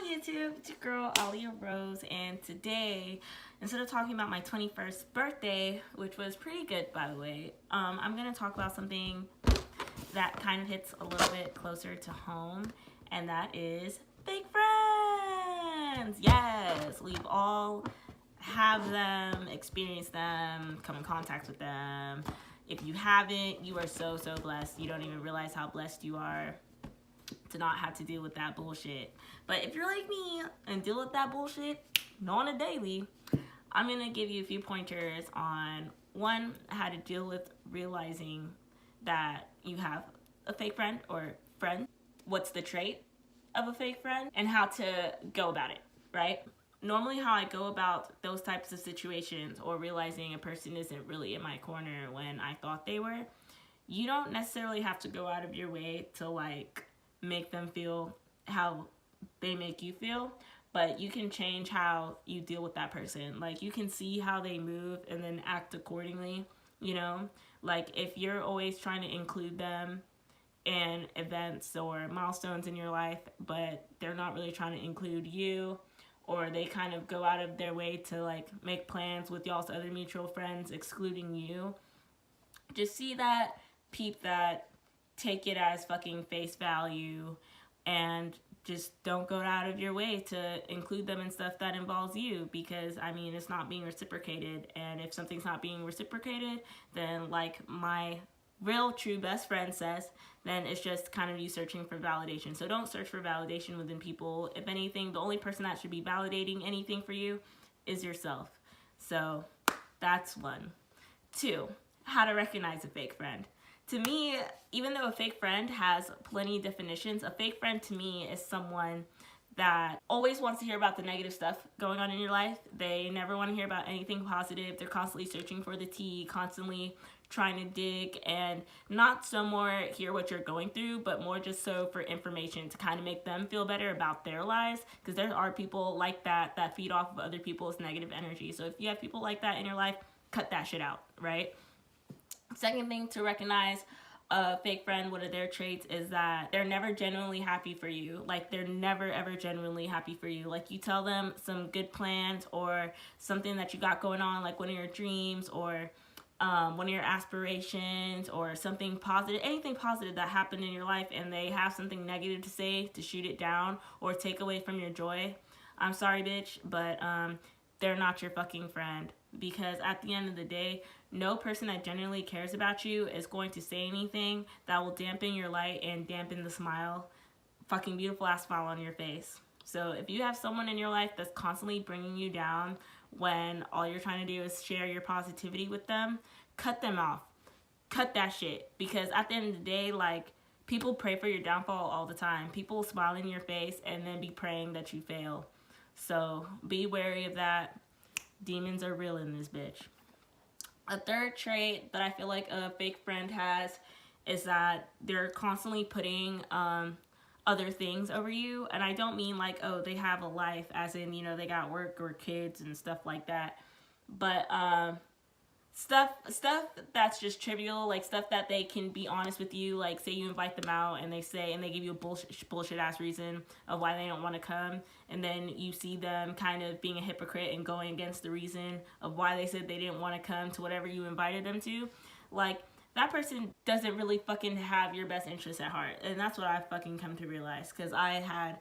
YouTube? It's your girl, Alia Rose, and today, instead of talking about my 21st birthday, which was pretty good, by the way, I'm going to talk about something that kind of hits a little bit closer to home, and that is fake friends. Yes, we've all have them, experienced them, come in contact with them. If you haven't, you are so blessed. You don't even realize how blessed you are to not have to deal with that bullshit. But if you're like me and deal with that bullshit on a daily, I'm gonna give you a few pointers on one, how to deal with realizing that you have a fake friend or friend, what's the trait of a fake friend, and how to go about it, right? Normally how I go about those types of situations, or realizing a person isn't really in my corner when I thought they were, you don't necessarily have to go out of your way to like make them feel how they make you feel, but you can change how you deal with that person. Like, you can see how they move and then act accordingly, you know? Like, if you're always trying to include them in events or milestones in your life, but they're not really trying to include you, or they kind of go out of their way to like make plans with y'all's other mutual friends excluding you, just see that, peep that, take it as fucking face value, and just don't go out of your way to include them in stuff that involves you, because I mean, it's not being reciprocated. And if something's not being reciprocated, then like my real true best friend says, then it's just kind of you searching for validation. So don't search for validation within people. If anything, the only person that should be validating anything for you is yourself. So that's one. Two, how to recognize a fake friend. To me, even though a fake friend has plenty of definitions, a fake friend to me is someone that always wants to hear about the negative stuff going on in your life. They never want to hear about anything positive. They're constantly searching for the tea, constantly trying to dig, and not so more hear what you're going through, but more just so for information to kind of make them feel better about their lives, because there are people like that that feed off of other people's negative energy. So if you have people like that in your life, cut that shit out, right? Second thing to recognize a fake friend, one of their traits is that they're never genuinely happy for you. Like, they're never ever genuinely happy for you. Like, you tell them some good plans or something that you got going on, like one of your dreams or one of your aspirations or something positive, anything positive that happened in your life, and they have something negative to say to shoot it down or take away from your joy. I'm sorry, bitch, but they're not your fucking friend. Because at the end of the day, no person that genuinely cares about you is going to say anything that will dampen your light and dampen the smile, fucking beautiful ass smile on your face. So if you have someone in your life that's constantly bringing you down when all you're trying to do is share your positivity with them, cut them off. Cut that shit. Because at the end of the day, like, people pray for your downfall all the time. People smile in your face and then be praying that you fail. So be wary of that. Demons are real in this bitch. A third trait that I feel like a fake friend has is that they're constantly putting other things over you. And I don't mean like, oh, they have a life, as in, you know, they got work or kids and stuff like that. But stuff that's just trivial, like stuff that they can be honest with you. Like, say you invite them out and they give you a bullshit ass reason of why they don't want to come, and then you see them kind of being a hypocrite and going against the reason of why they said they didn't want to come to whatever you invited them to. Like, that person doesn't really fucking have your best interests at heart. And that's what I fucking come to realize, because I had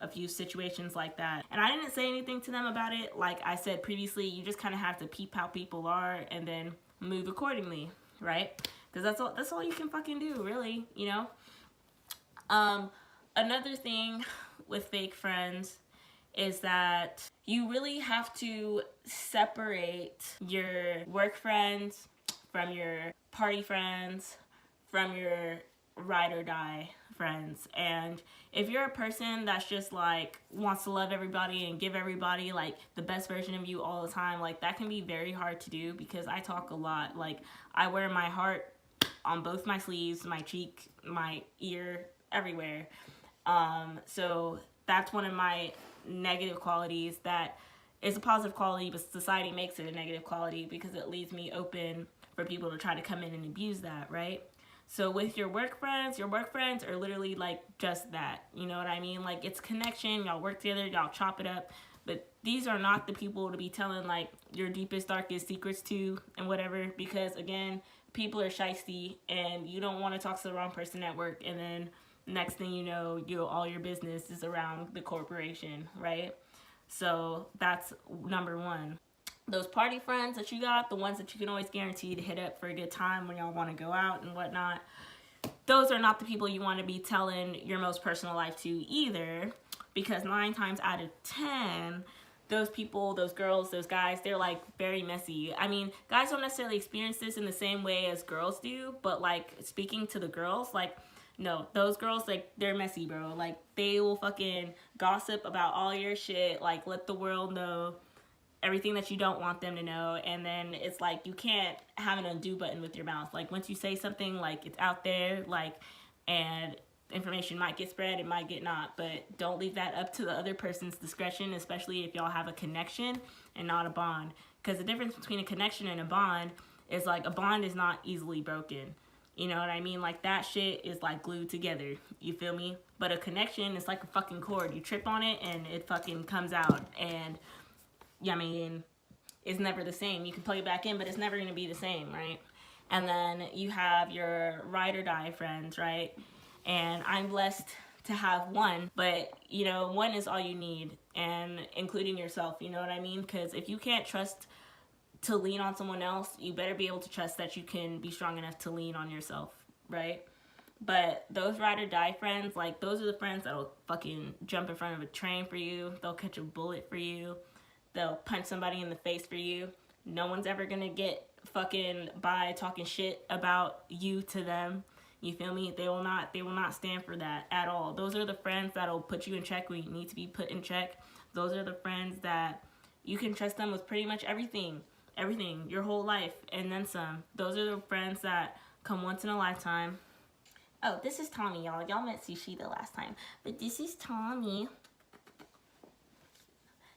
a few situations like that, and I didn't say anything to them about it. Like I said previously, you just kind of have to peep how people are and then move accordingly, right? Because that's all you can fucking do, really, you know. Another thing with fake friends is that you really have to separate your work friends from your party friends, from your ride or die friends. And if you're a person that's just like wants to love everybody and give everybody like the best version of you all the time, like that can be very hard to do, because I talk a lot. Like, I wear my heart on both my sleeves, my cheek, my ear, everywhere. So that's one of my negative qualities that is a positive quality, but society makes it a negative quality because it leaves me open for people to try to come in and abuse that, right? So with your work friends are literally like just that. You know what I mean? Like, it's connection. Y'all work together. Y'all chop it up. But these are not the people to be telling like your deepest, darkest secrets to and whatever. Because again, people are shiesty, and you don't want to talk to the wrong person at work. And then next thing you know, all your business is around the corporation, right? So that's number one. Those party friends that you got, the ones that you can always guarantee to hit up for a good time when y'all want to go out and whatnot, those are not the people you want to be telling your most personal life to either, because 9 times out of 10, those people, those girls, those guys, they're like very messy. I mean, guys don't necessarily experience this in the same way as girls do, but like speaking to the girls, like, no, those girls, like, they're messy, bro. Like, they will fucking gossip about all your shit, like, let the world know everything that you don't want them to know. And then it's like, you can't have an undo button with your mouth. Like, once you say something, like, it's out there, like, and information might get spread, it might get not, but don't leave that up to the other person's discretion, especially if y'all have a connection and not a bond. Because the difference between a connection and a bond is, like, a bond is not easily broken. You know what I mean? Like, that shit is like glued together. You feel me? But a connection is like a fucking cord. You trip on it and it fucking comes out. And yeah, I mean, it's never the same. You can plug it back in, but it's never going to be the same, right? And then you have your ride or die friends, right? And I'm blessed to have one, but, you know, one is all you need, and including yourself, you know what I mean? Because if you can't trust to lean on someone else, you better be able to trust that you can be strong enough to lean on yourself, right? But those ride or die friends, like, those are the friends that'll fucking jump in front of a train for you. They'll catch a bullet for you. They'll punch somebody in the face for you. No one's ever gonna get fucking by talking shit about you to them. You feel me? They will not stand for that at all. Those are the friends that'll put you in check when you need to be put in check. Those are the friends that you can trust them with pretty much everything, your whole life, and then some. Those are the friends that come once in a lifetime. Oh, this is Tommy, y'all. Y'all met Sushi the last time, but this is Tommy.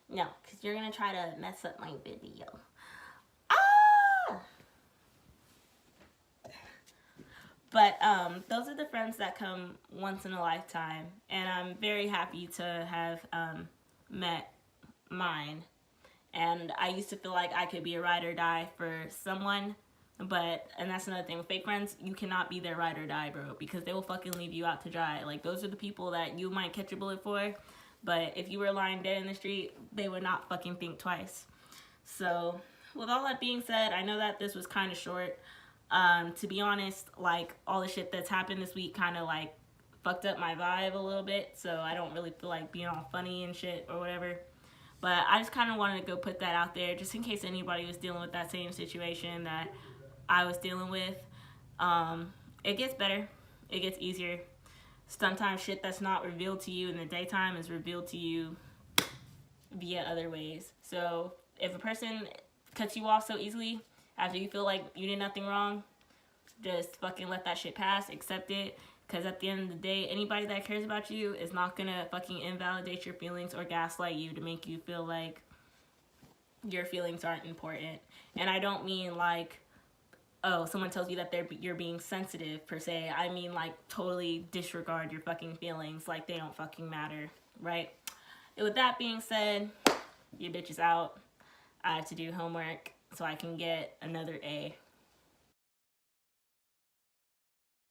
No, because you're going to try to mess up my video. Ah! But those are the friends that come once in a lifetime. And I'm very happy to have met mine. And I used to feel like I could be a ride or die for someone. And that's another thing. With fake friends, you cannot be their ride or die, bro. Because they will fucking leave you out to dry. Like, those are the people that you might catch a bullet for. But if you were lying dead in the street, they would not fucking think twice. So, with all that being said, I know that this was kind of short. To be honest, like, all the shit that's happened this week kind of, like, fucked up my vibe a little bit. So, I don't really feel like being all funny and shit or whatever. But I just kind of wanted to go put that out there just in case anybody was dealing with that same situation that I was dealing with. It gets better. It gets easier. Sometimes shit that's not revealed to you in the daytime is revealed to you via other ways. So if a person cuts you off so easily after you feel like you did nothing wrong, just fucking let that shit pass, accept it. Because at the end of the day, anybody that cares about you is not going to fucking invalidate your feelings or gaslight you to make you feel like your feelings aren't important. And I don't mean like, oh, someone tells you that you're being sensitive per se. I mean, like, totally disregard your fucking feelings like they don't fucking matter, right? And with that being said, your bitch is out. I have to do homework so I can get another A.